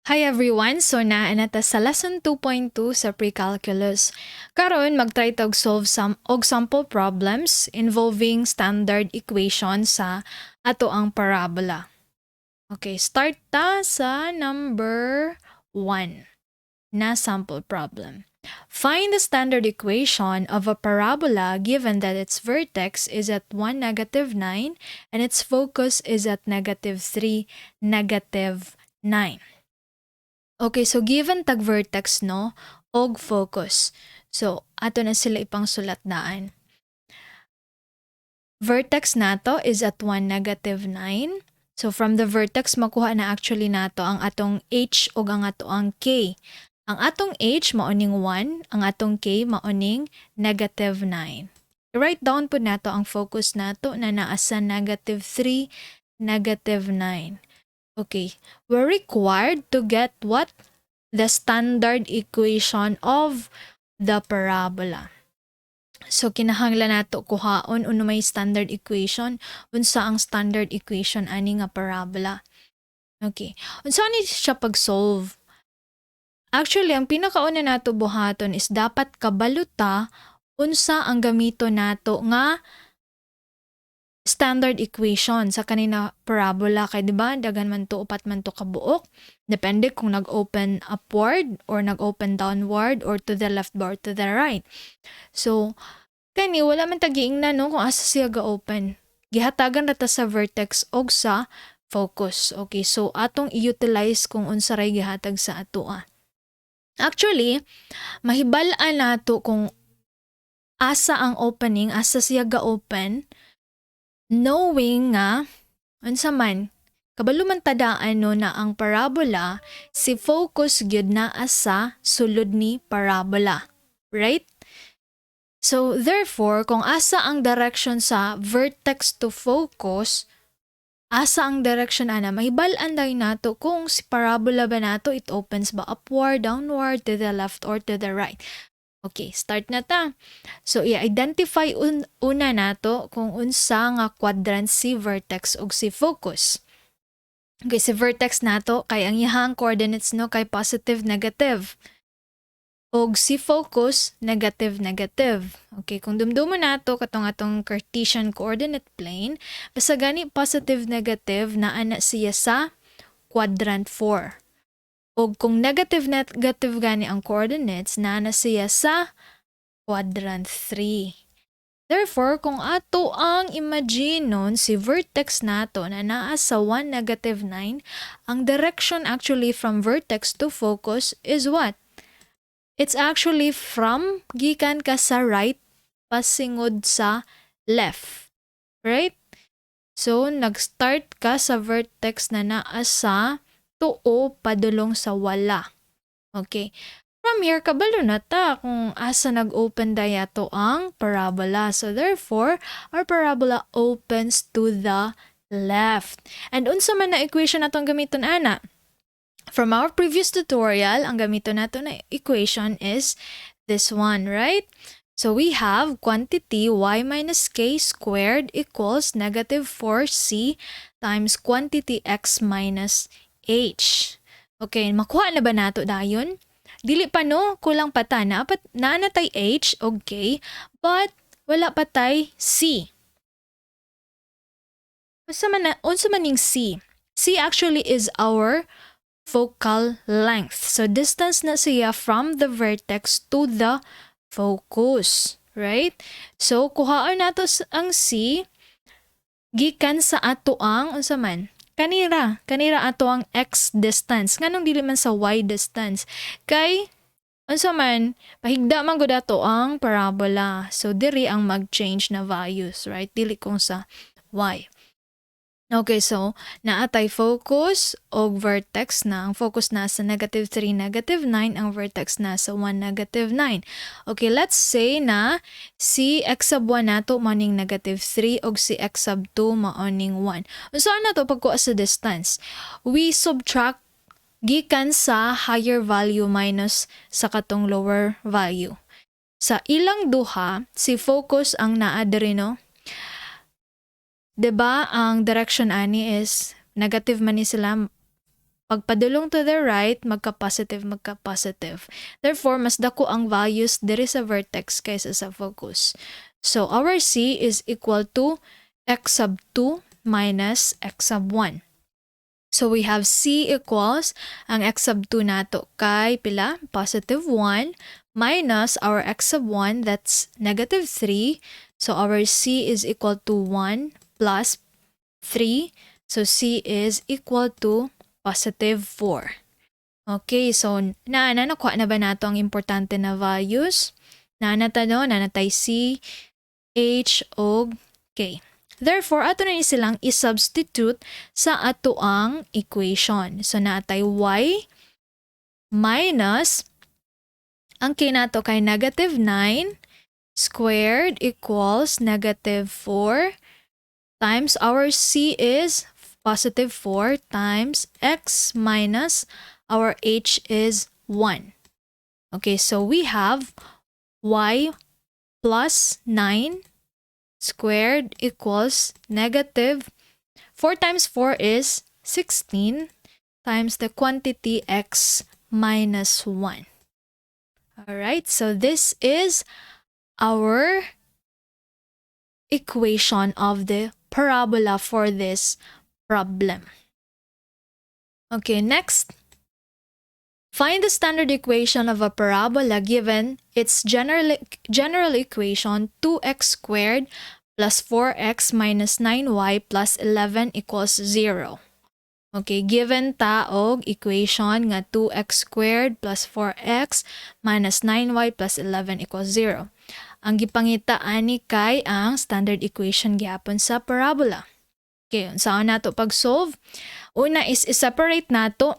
Hi everyone! So naa na ta sa lesson 2.2 sa pre-calculus. Karon mag-try tag solve og sample problems involving standard equation sa ato ang parabola. Okay, start ta sa number 1 na sample problem. Find the standard equation of a parabola given that its vertex is at 1, -9 and its focus is at -3, -9. Okay, so given tag vertex no og focus. So ato na sila ipang sulat daan. Vertex nato is at 1, -9. So from the vertex makuha na actually nato ang atong h ug ang ato ang k. Ang atong h maoning 1, ang atong k maoning -9. I-write down po nato ang focus nato na naa sa -3, -9. Okay, we're required to get what? The standard equation of the parabola. So, kinahanglan nato kuhaon uno may standard equation. Unsa ang standard equation ani nga parabola? Okay. Unsa ni siya pag-solve? Actually, ang pinakauna nato buhaton is dapat kabaluta unsa ang gamito nato nga standard equation sa kanina parabola kay di ba dagan man to upat man to kabuok depende kung nag-open upward or nag-open downward or to the left or to the right. So kani wala man tagiingnan no kung asa siya ga-open. Gihatagan rata sa vertex og sa focus. Okay, so atong i-utilize kung unsa ray gihatag sa atoa. Actually, mahibal-an nato kung asa ang opening, asa siya ga-open knowing nga, unsa man, kabalo man tadaan no na ang parabola, si focus gyud na asa sulod ni parabola. Right? So, therefore, kung asa ang direction sa vertex to focus, asa ang direction ana, mahibal-an daw nato kung si parabola ba nato, it opens ba upward, downward, to the left, or to the right. Okay, start na ta. So, i-identify una nato kung unsa nga quadrant si vertex ug si focus. Okay, si vertex nato kay ang iyang coordinates no kay positive, negative. Og si focus, negative, negative. Okay, kung dumdumo nato katong atong Cartesian coordinate plane, basta gani positive, negative na ana siya sa quadrant 4. O kung negative gani ang coordinates, na siya sa quadrant 3. Therefore, kung ato ang imagine nun, si vertex nato na naa sa 1, -9, ang direction actually from vertex to focus is what? It's actually from gikan ka sa right pasingod sa left. Right? So, nag-start ka sa vertex na naa sa tuo padulong sa wala. Okay. From here, kabalo na ta kung asa nag-open dayato ang parabola. So therefore, our parabola opens to the left. And unsa man na equation natong gamiton ana? From our previous tutorial, ang gamiton nato na equation is this one, right? So we have quantity y minus k squared equals -4c times quantity x minus h. Okay, makuha na ba nato dayon? Dili pa no, kulang pa ta na natay h o k, but wala pa tay c. Unsa man ning c? C actually is our focal length. So distance na siya from the vertex to the focus, right? So kuhaan nato ang c gikan sa ato ang unsa man? Kanira ato ang x distance. Nganong dili man sa y distance? Kay unsa man pahigda man gud ato ang parabola. So diri ang mag-change na values, right? Dili kung sa y. Okay, so naatay focus og vertex na. Ang focus nasa -3, -9. Ang vertex nasa 1, -9. Okay, let's say na si x sub 1 nato maoning -3 og si x sub 2 maoning 1. Unsa na to pagkuha sa distance? We subtract gikan sa higher value minus sa katong lower value. Sa ilang duha, si focus ang naa diri no? Diba, ang direction ani is negative man ni sila Pagpadulong to the right, magka-positive. Therefore, mas dako ang values diri sa vertex kaysa sa focus. So, our C is equal to x sub 2 minus x sub 1. So, we have C equals, ang x sub 2 nato kay pila? Positive 1 minus our x sub 1, that's negative 3. So, our C is equal to 1 plus 3. So, C is equal to positive 4. Okay, so nakuha na ba nato ang importante na values? Nanatay C, H, o K. Therefore, ato na silang i-substitute sa ato ang equation. So, natay Y minus, ang K nato kay negative 9 squared equals negative 4 times our C is positive 4 times x minus our h is 1. Okay, so we have y plus 9 squared equals negative 4 times 4 is 16 times the quantity x minus 1. Alright, so this is our equation of the parabola for this problem. Okay, next. Find the standard equation of a parabola given its general equation 2x squared plus 4x minus 9y plus 11 equals 0. Okay, given taog equation nga 2x squared plus 4x minus 9y plus 11 equals 0. Ang gipangita ani kay ang standard equation gyapon sa parabola. Okay, saan nato pag-solve? Una is i-separate nato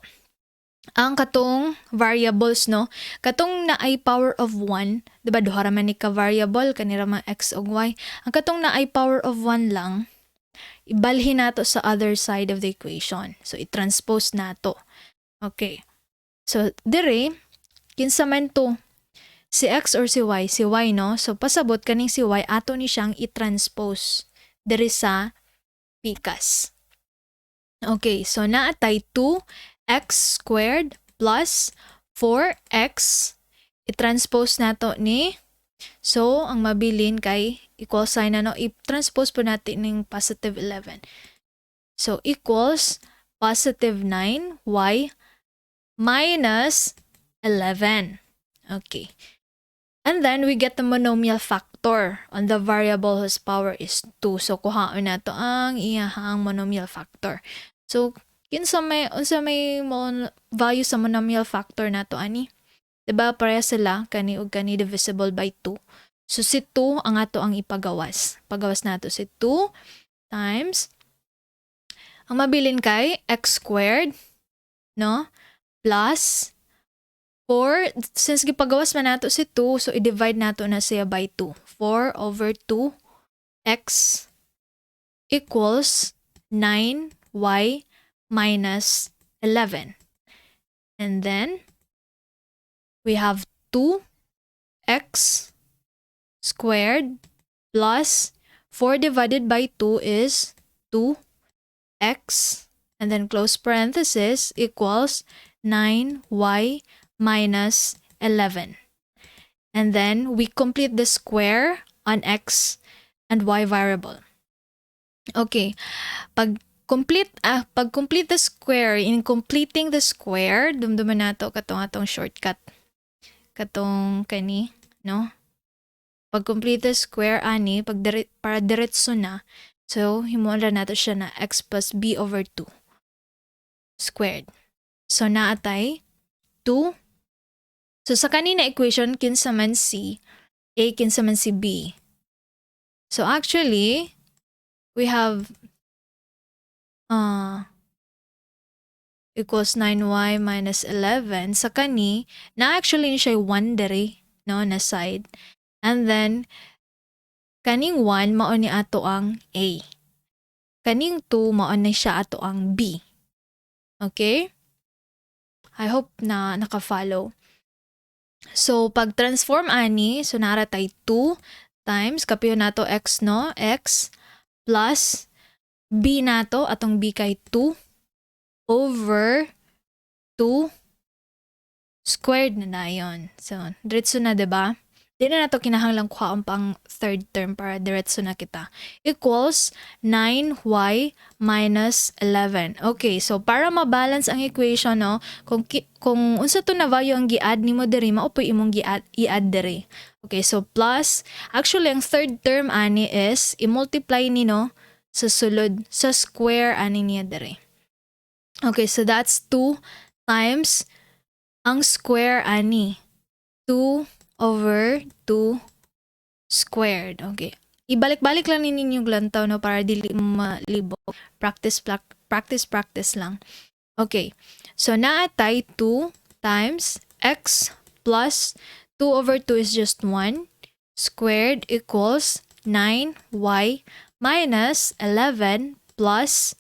ang katong variables, no? Katong na ay power of 1, diba duha ra man ni ka variable kanira mga x ug y. Ang katong na ay power of 1 lang, ibalhin nato sa other side of the equation. So i-transpose nato. Okay. So dire kinsa man to, si x or si y? Si y, no? So pasabot kaning si y ato ni siyang i-transpose dire sa pikas. Okay, so naatay 2x squared plus 4x. I-transpose nato ni. So, ang mabilin kay equal sign na, no? I-transpose po natin ng positive 11. So, equals positive 9y minus 11. Okay. And then, we get the monomial factor on the variable whose power is 2. So, kuhaon na to ang iyahang monomial factor. So, unsa may value sa monomial factor na to ani? Diba, pareha sila, kani ug kani divisible by 2. So, si 2 ang ato ang ipagawas. Pagawas nato si 2 times, ang mabilin kay x squared, no? Plus 4, since gipagawas man nato si 2, so i-divide nato na siya by 2. 4 over 2 x equals 9y minus 11. And then, we have 2x squared plus 4 divided by 2 is 2x, and then close parenthesis equals 9y minus 11. And then we complete the square on x and y variable. Okay, pag complete the square, in completing the square, dumduman nato katong atong shortcut. Katong kani, no? Pag complete the square ani, para diretso na, so himuon ra nato siya na x plus b over 2 squared. So naatay 2. So sa kanina equation, kinsa man si A, kinsa man si B. So actually, we have equals 9y minus 11. Sa kani, na actually siya 1 dere, no, na side. And then, kaning 1, mao ni ato ang A. Kaning 2, mao ni siya ato ang B. Okay? I hope na naka-follow. So, pag transform ani, so naratay 2 times, kapiyo nato x, no? X plus b nato, atong b kay 2 over squared na dayon. So, diretso na, diba? Di na nato kinahanglang kuhaon pang third term para diretso na kita. Equals 9y minus 11. Okay, so para ma-balance ang equation, no, kung unsa to na value ang gi-add nimo diri, maupoy imong i-add diri. Okay, so plus, actually ang third term ani is i-multiply ni, no, sa sulod sa square ani niya diri. Okay, so that's 2 times ang square ani 2 over 2 squared. Okay. Ibalik-balik lang ninyo yung lantaw, no, para dili malibog. Practice lang. Okay. So, naatay 2 times x plus 2 over 2 is just 1 squared equals 9y minus 11 plus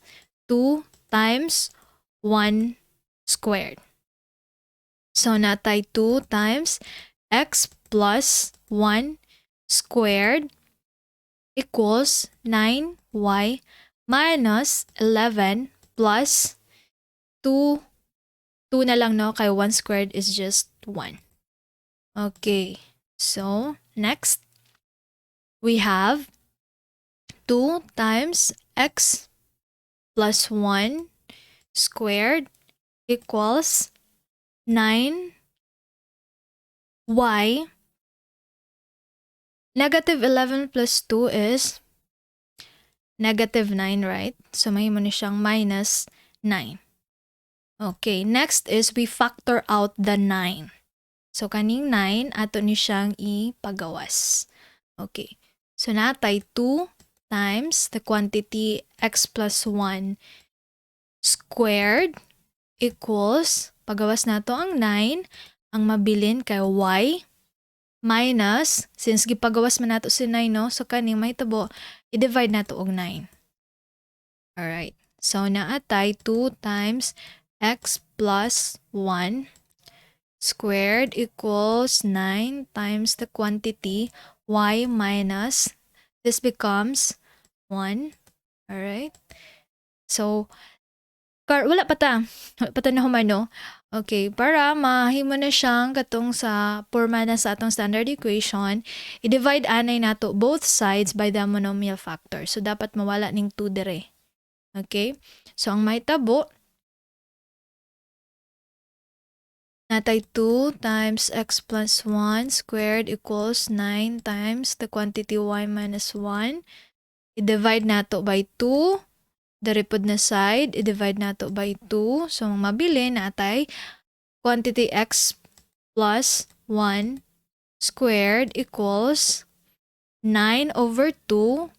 2 times 1 squared. So, natay 2 times x plus 1 squared equals 9y minus 11 plus 2 na lang, no? Kaya 1 squared is just 1. Okay. So, next, we have 2 times x plus 1 squared equals 9y. Negative 11 plus 2 is negative 9, right? So, may mo na siyang minus 9. Okay, next is we factor out the 9. So, kaning 9, ato ni siyang ipagawas. Okay, so natay 2 times the quantity x plus 1 squared equals, pagawas nato ang 9, ang mabilin kay y minus, since gipagawas man nato si 9, no? So, kaning may tabo, i-divide nato og 9. Alright. So, naatay 2 times x plus 1 squared equals 9 times the quantity y minus, this becomes 1. Alright. So, wala pa ta na humano. Okay, para mahimo na siyang katong sa porma na sa atong standard equation, i-divide anay nato both sides by the monomial factor. So, dapat mawala ning 2 dire. Okay? So, ang may tabo, natay 2 times x plus 1 squared equals 9 times the quantity y minus 1. I-divide nato by 2. Daripod na side, i-divide nato by 2. So, ang mabili natay quantity x plus 1 squared equals 9 over 2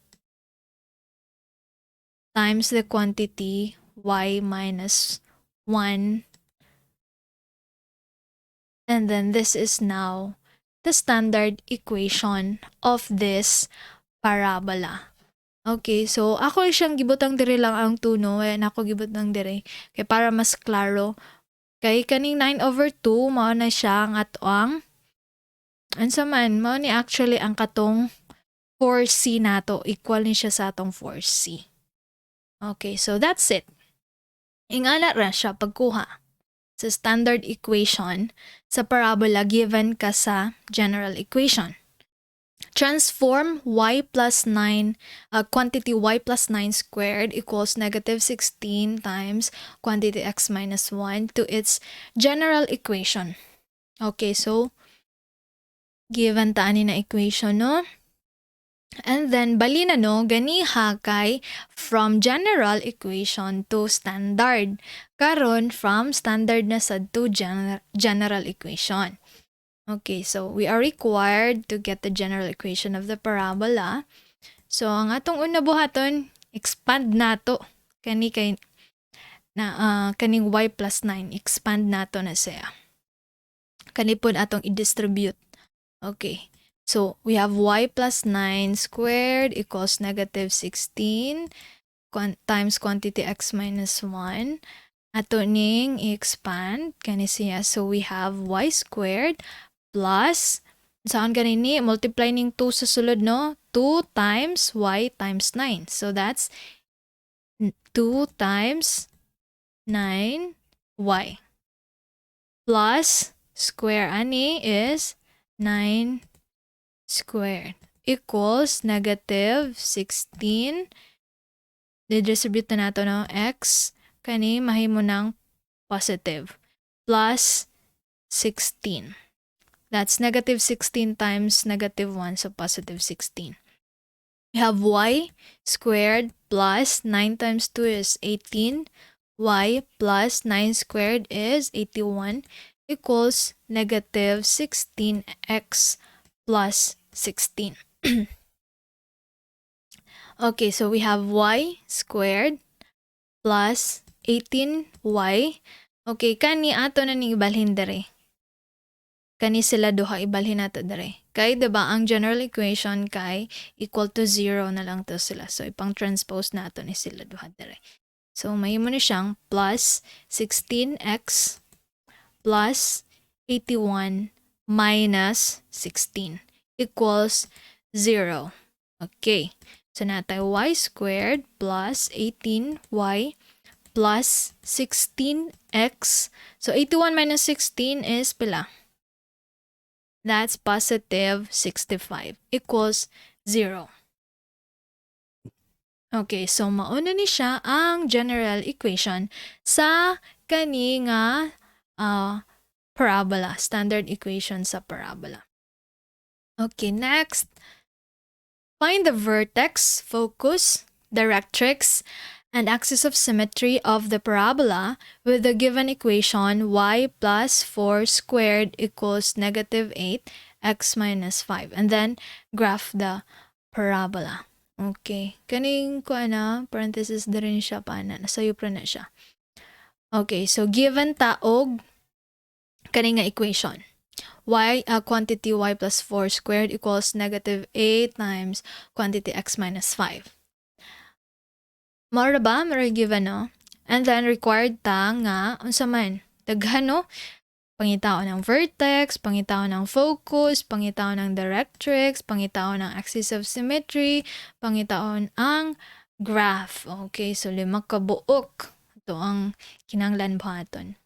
times the quantity y minus 1. And then this is now the standard equation of this parabola. Okay, so ako siyang gibutang dire lang ang 2, no? Ayan ako gibutang dire. Kaya para mas klaro. Kay kaning 9 over 2, mao na siya ang atoang. Ansa man, mao ni actually ang katong 4c nato. Equal ni siya sa atong 4c. Okay, so that's it. Ingana ra siya pagkuha sa standard equation sa parabola given ka sa general equation. Transform y plus 9, quantity y plus 9 squared equals negative 16 times quantity x minus 1 to its general equation. Okay, so, given ta ani na equation, no? And then, bali na, no, ganiha kay from general equation to standard. Karon from standard na sad to general equation. Okay, so we are required to get the general equation of the parabola. So, ang atong una buhaton, expand nato kaning y plus 9. Expand nato na siya. Kanipod atong i-distribute. Okay. So, we have y plus 9 squared equals negative 16 times quantity x minus 1. Ato ning i-expand kani siya. So, we have y squared plus, saan ganini? Multiply ning 2 sa sulod, no? 2 times y times 9. So, that's 2 times 9y. Plus, square ani is 9 squared equals negative 16. Didistribute na nato no x kani mahimo ng positive plus 16. That's negative 16 times negative 1, so positive 16. We have y squared plus 9 times 2 is 18. Y plus 9 squared is 81 equals negative 16x plus 16. Okay, so we have y squared plus 18y. Okay, kani ato na ning ibalhin dere. Kani sila duha ibalhin nato dere. Kay diba ang general equation kay equal to 0 na lang to sila. So ipang transpose nato ni sila duha dere. So mahimo ni siyang plus 16x plus 81 minus 16 equals 0. Okay. So natay y squared plus 18y plus 16x. So 81 minus 16 is pila? That's positive 65 equals 0. Okay, so mauna ni siya ang general equation sa kani nga parabola, standard equation sa parabola. Okay, next, find the vertex, focus, directrix, and axis of symmetry of the parabola with the given equation y plus 4 squared equals negative 8 x minus 5. And then graph the parabola. Okay. Kaning ko parenthesis na rin siya pa na. Nasayo pa na siya. Okay. So given taog kaning nga equation. Quantity y plus 4 squared equals negative 8 times quantity x minus 5. Mara ba? Mara given, no? And then, required ta nga, unsa man, daghan, no? Pangitaon ng vertex, pangitaon ng focus, pangitaon ng directrix, pangitaon ng axis of symmetry, pangitaon ang graph. Okay, so 5 ka buok. Ito ang kinanglan buhaton.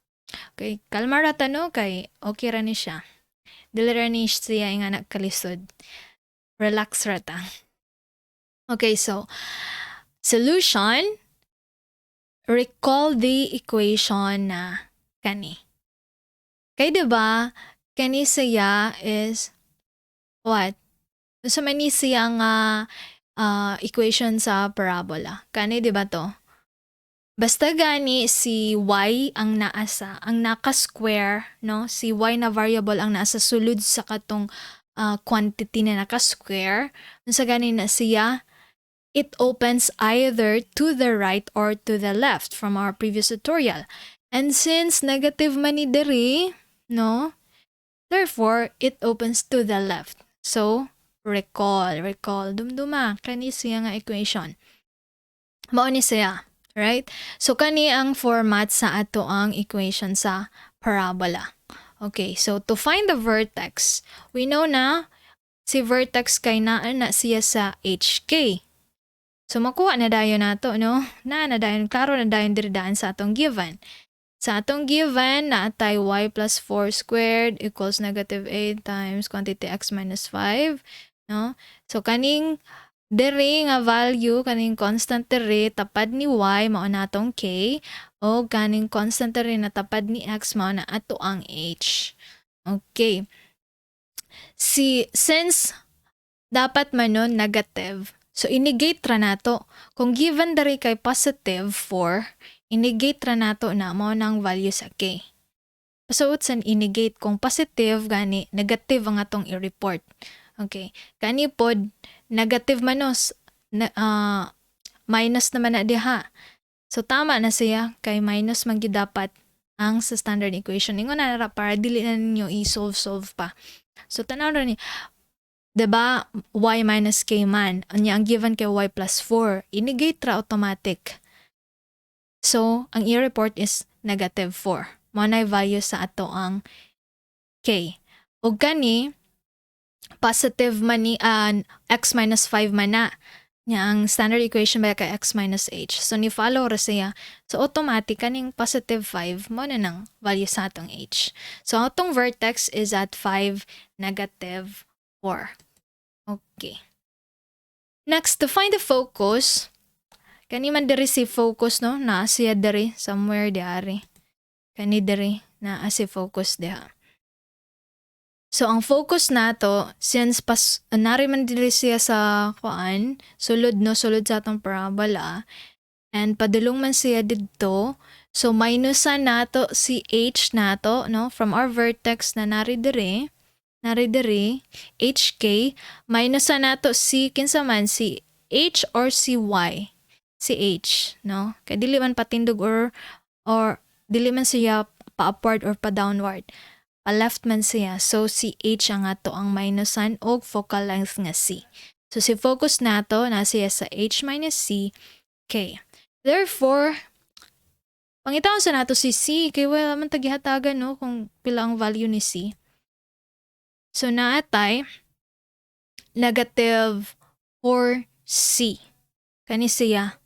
Okay, kalma rata, no? Kay okay ra ni siya. Dili ra ni siya nga nagkalisod. Relax rata. Okay, so, solution, recall the equation na kani. Kay diba, kani siya is what? So mani siya nga equation sa parabola. Kani diba to? Basta gani si y ang naasa, ang naka-square, no? Si y na variable ang nasa sulod sa katong quantity na naka-square. Sa gani na siya, it opens either to the right or to the left from our previous tutorial. And since negative man ni diri, no? Therefore, it opens to the left. So, recall. Dumduma, kani siya nga equation. Mao ni siya, right? So, kani ang format sa ato ang equation sa parabola. Okay, so to find the vertex, we know na si vertex kay na siya sa HK. So, makuha na dayon nato, no? Na dayon, klaro na dayon diridaan sa atong given. Sa atong given, naatay y plus 4 squared equals negative 8 times quantity x minus 5, no? So, kaning diri nga value, kaning constant diri, tapad ni y, mao na atong k, o kaning constant diri na tapad ni x, mao na ato ang h. Okay. Since dapat man nun negative, so, inegate ra nato. Kung given dari kay positive 4, inegate ra nato na mo ng value sa k. So, it's an inegate. Kung positive, gani, negative ang atong i-report. Okay. Kani pod, negative manos, minus naman na diha. So, tama na siya, kay minus man dapat ang sa standard equation. Ingon na para dili na ninyo i-solve pa. So, tanaw na ni, diba, y minus k man, ang given kay y plus 4, inegate ra automatic. So, ang i-report is negative 4. Mao na value sa ato ang k. O gani, positive man ni x minus 5 man na. Nya ang standard equation ba kay x minus h. So ni follow ra siya. So automatic kaning positive 5 mo na nang value sa atong h. So atong vertex is at 5, negative 4. Okay. Next, to find the focus, kani man diri si focus no, naa siya diri somewhere diari. Kani diri naa si focus diha. So ang focus nato since nari man diri siya sa kuan, sulod sa atong parabola and padulong man siya didto. So minusan nato si h nato no from our vertex na nari diri HK minus nato si kinsa man si H or si Y. Si H, no? Kay dili man patindog or dili man siya pa-upward or pa-downward. Pa-left man siya. So si H ang ato ang minusan og focal length nga C. So si focus nato na siya sa H minus C K. Therefore, pangitawon sa nato si C kay wala man tagihatagan no kung pila ang value ni C. So naatay negative 4C. Kani siya.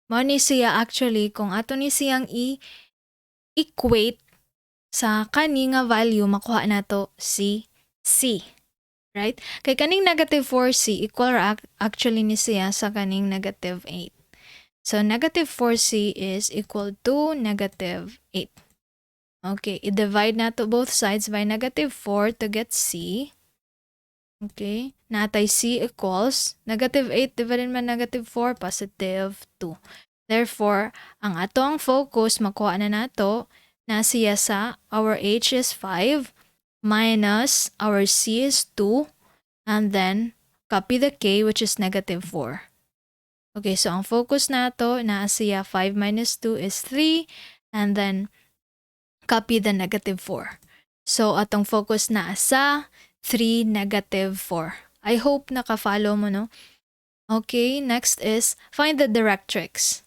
Mao ni siya actually kung ato ni siyang i-equate sa kani nga value makuha nato si C. Right? Kay kaning negative 4C equal actually ni siya sa kaning negative 8. So negative 4C is equal to negative 8. Okay, i-divide nato both sides by negative 4 to get C. Okay, natay C equals negative 8 divided by negative 4, positive 2. Therefore, ang atong focus, makuha na nato, na siya sa our H is 5 minus our C is 2 and then copy the K which is negative 4. Okay, so ang focus nato, na siya 5 minus 2 is 3 and then copy the negative 4. So, atong focus na sa 3, negative 4. I hope naka-follow mo, no? Okay, next is find the directrix.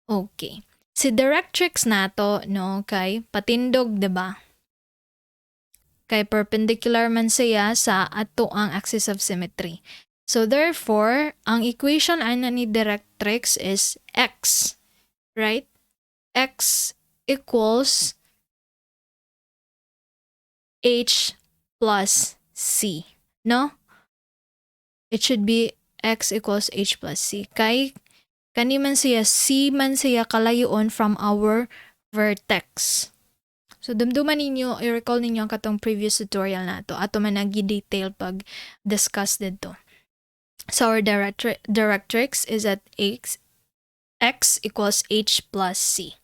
Okay. Si directrix nato, no, kay patindog, diba? Kay perpendicular man siya sa ato ang axis of symmetry. So, therefore, ang equation ana ni directrix is x, right? X equals H plus C, no? It should be X equals H plus C. Kay kani man siya, C man siya kalayoon from our vertex. So, dumduman ninyo, i-recall ninyo ang katong previous tutorial na to. Ato man nag-detail pag discuss dito. So, our directrix is at X equals H plus C.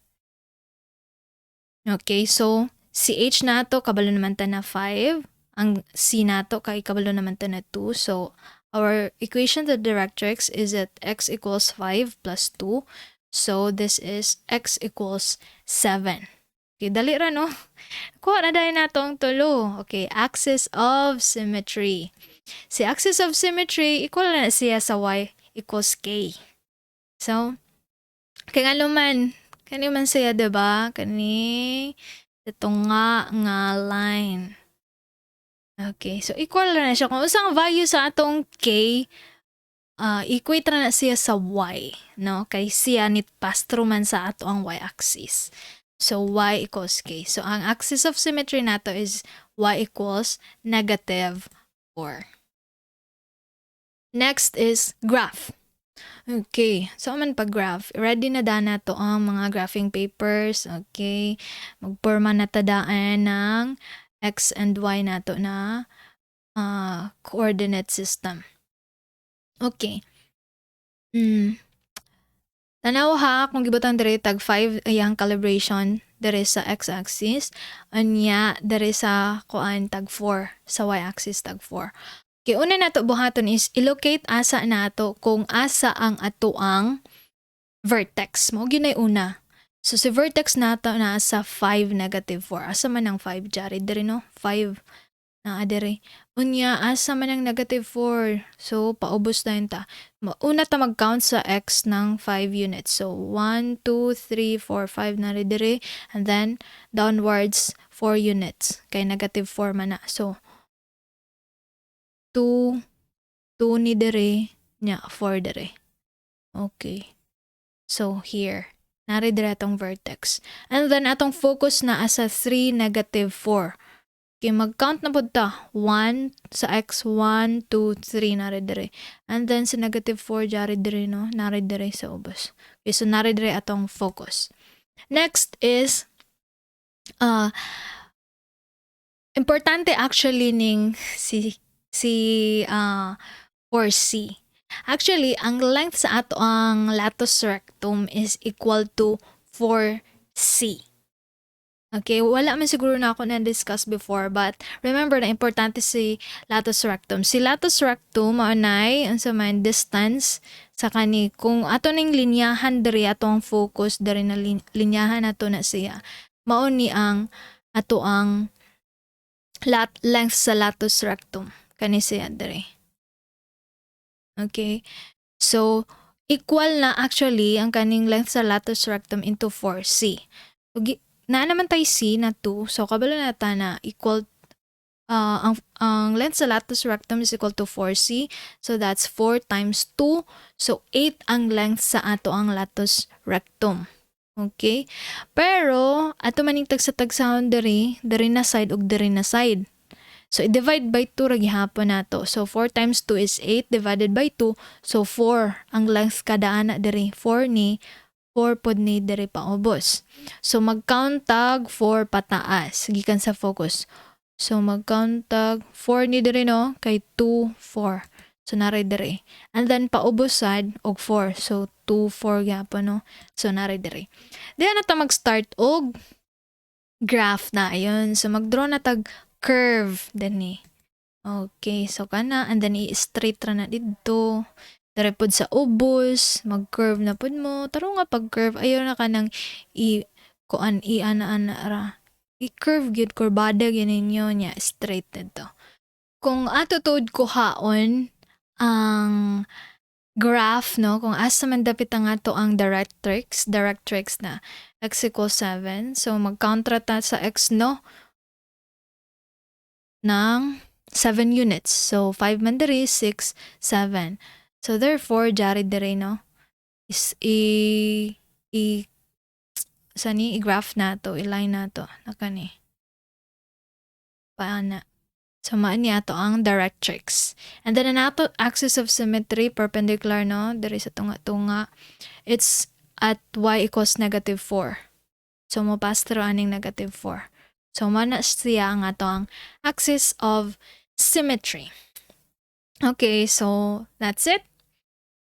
Okay, so si H nato kabalo naman ta na 5, ang C nato kay kabalo naman ta na 2. So our equation to the directrix is at x equals 5 plus 2. So this is x equals 7. Okay, dali ra no. Kuha na dahil nato ang tulo. Okay, axis of symmetry. Si axis of symmetry equal na siya sa y equals k. So kay nga luman kani man siya, diba? Kani, ito nga line. Okay, so equal na siya. Kung usang value sa atong k, equate na siya sa y, no? Kay siya nit pass through man sa ato ang y-axis. So, y equals k. So, ang axis of symmetry nato is y equals negative 4. Next is graph. Okay, so man pag-graph, ready na na to ang mga graphing papers. Okay, magporma na tadaan ng x and y nato na coordinate system. Okay. Tanaw ha, kung gibutang dire tag 5 ayang calibration dire sa x-axis, anya dire sa kuan tag 4 sa y-axis tag 4. Okay, una nato buhaton is ilocate asa nato kung asa ang atoang vertex. Mao ginay una. So si vertex nato na sa 5 negative 4. Asa man ang 5 jari diri no? 5 na diri. Unya asa man ang negative 4. So paubos na ta. Una ta mag-count sa x ng 5 units. So 1 2 3 4 5 na diri and then downwards 4 units kay negative 4 man na. So 2 ni dere, nya 4 dire. Okay. So here, nari dire atong vertex. And then atong focus na asa 3, -4. Okay, mag-count na po ta. 1 sa x, 1, 2, 3, nari dire. And then sa -4, jari dire, no? Nari dire sa ubos. Okay, so nari dire atong focus. Next is, importante actually ning or C. Actually, ang length sa ato ang latus rectum is equal to 4C. Okay, wala man siguro na ako na-discuss before, but remember na importante si latus rectum. Si latus rectum, maunay, ang sa man distance sa kani, kung ato ning linyahan diri atong focus, diri na linyahan ato na siya, mauni ang ato ang length sa latus rectum. Kani siya diri. Okay, so equal na actually ang kaning length sa latus rectum into 4C. So, na naman tayo C na 2. So, kabalo na ta na equal, ang length sa latus rectum is equal to 4C. So, that's 4 times 2. So, 8 ang length sa ato ang latus rectum. Okay? Pero, ato maning tagsa-tagsahon diri na side ug diri na side. So, i-divide by 2 ra gihapon nato. So, 4 times 2 is 8 divided by 2. So, 4 ang length kada ana diri. 4 pod ni diri paubos. So, mag-count tag 4 pataas. Gikan sa focus. So, mag-count tag 4 ni diri, no? Kay 2, 4. So, naray diri. And then, paubos sad og 4. So, 2, 4 gihapon, no? So, naray diri. Diyan na ta mag-start og graph na. Ayun. So, mag-draw na tag curve din ni. Okay. So, kana. And then, i-straight ra na dito. Dari pod sa ubos, mag-curve na pod mo. Taro nga pag-curve, ayaw na ka nang i-ana-ana ra. I-curve gyud kurbada gininyo niya, straight dito. Kung ato tuod ko haon ang graph, no, kung asa man dapit ang ato ang directrix na x equals 7. So, mag-contra ta sa x, no, ng 7 units. So, 5 man diri, 6, 7. So, therefore, jari dire, no, is i-graph na to, i-line na to, nakani. Paana. So, maan niya to ang directrix. And then, ang ato axis of symmetry, perpendicular, no, dire sa tunga-tunga, it's at y equals -4. So, mapas through aning -4. So, mana siya ang ato ang axis of symmetry. Okay, so, that's it.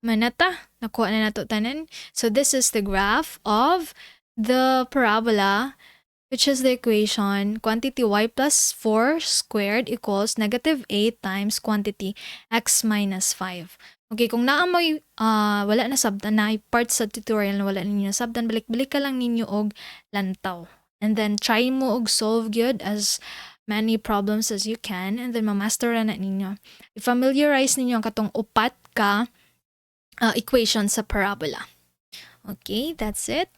Manata, nakuha na nato tanan. So, this is the graph of the parabola, which is the equation quantity y plus 4 squared equals -8 times quantity x minus 5. Okay, kung naamoy wala na sabdan na part sa tutorial na wala ninyo sabdan, balik-balik ka lang ninyo og lantaw. And then try mo og solve gyud as many problems as you can, and then mamaster na ninyo. I-familiarize ninyo ang katong upat ka equation sa parabola. Okay, that's it.